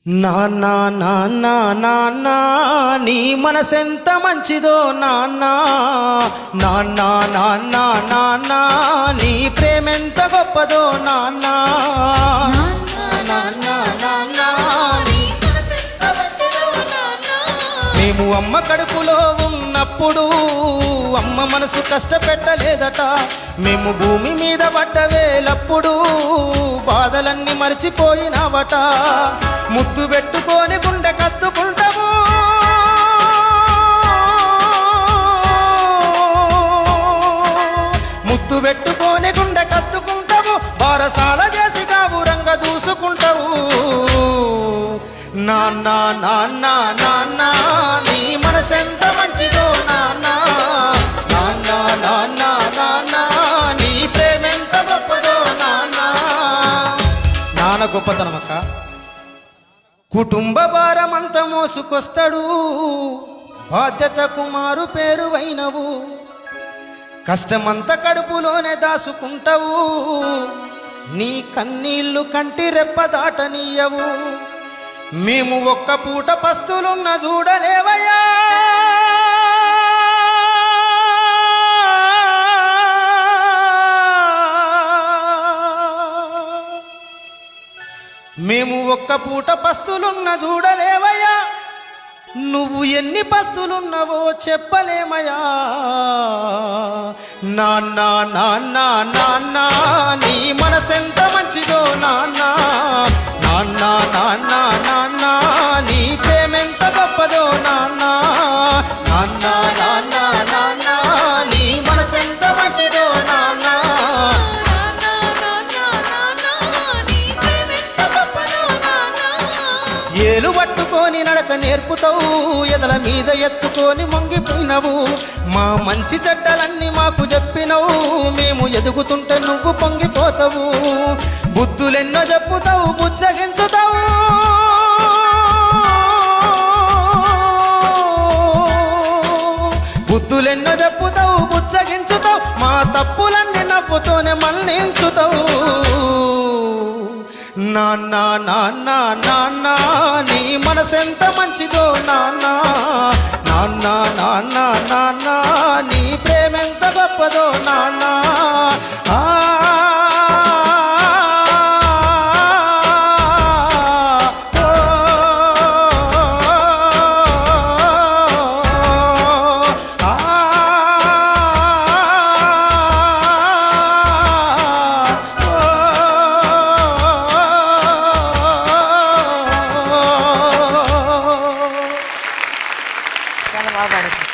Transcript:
నాన్న నాన్న నాన్న నీ మనసెంత మంచిదో నాన్న నాన్న నాన్న నాన్న నీ ప్రేమెంత గొప్పదో నాన్న నాన్న నాన్న నీ మనసెంత మంచిదో నాన్న. మేము అమ్మ కడుపులో ఉన్నప్పుడు అమ్మ మనసు కష్టపెట్టలేదట. మేము భూమి మీద పడ్డవేలప్పుడు బాధలన్నీ మర్చిపోయినావట. ముద్దు పెట్టుకొని గుండె కత్తుకుంటావు, ముద్దు పెట్టుకొని గుండె కత్తుకుంటావు, బారసాల చేసి కావురంగా దూసుకుంటావు. నాన్న నాన్న నాన్న నీ మనసెంత మంచిదో నాన్న నాన్న నాన్న నాన్న నీ ప్రేమెంత గొప్పదో నాన్న. నాన్న గొప్పతనం అక్క. కుటుంబ భారమంత మోసుకొస్తాడు, బాధ్యతకు మారు పేరువైనవు. కష్టమంత కడుపులోనే దాసుకుంటావు, నీ కన్నీళ్లు కంటి రెప్ప దాటనీయవు. మేము ఒక్క పూట పస్తులున్న చూడలేవయ్యా, మేము ఒక్క పూట పస్తులున్న చూడలేవయ్యా. నువ్వు ఎన్ని పస్తులున్నవో చెప్పలేమయ్యా. నాన్న నాన్న నాన్న నీ మనసెంత మంచిదో నాన్న నాన్న నాన్న నాన్న నీ ప్రేమెంత గొప్పదో నాన్న నాన్న నాన్న నాన్న నీ మనసెంత మంచిదో నాన్న. ఏలు పట్టుకొని నడక నేర్పుతావు, ఎదల మీద ఎత్తుకొని మొంగిపోయినవు. మా మంచి చెడ్డలన్నీ మాకు చెప్పినవు, మేము ఎదుగుతుంటే నువ్వు పొంగిపోతావు. బుద్ధులెన్నో చెప్పుతావు, బుజ్జగించుతావు. బుద్ధులెన్నో చెప్పుతావు, బుజ్జగించుతావు. మా తప్పులన్నీ నవ్వుతోనే మన్నించుతావు. నాన్న నాన్న నాన్న నీ మనసెంత మంచిదో నాన్న నాన్న నాన్న నాన్న నీ ప్రేమెంత గొప్పదో నాన్న. చాలా బాగా పాడుతుంది.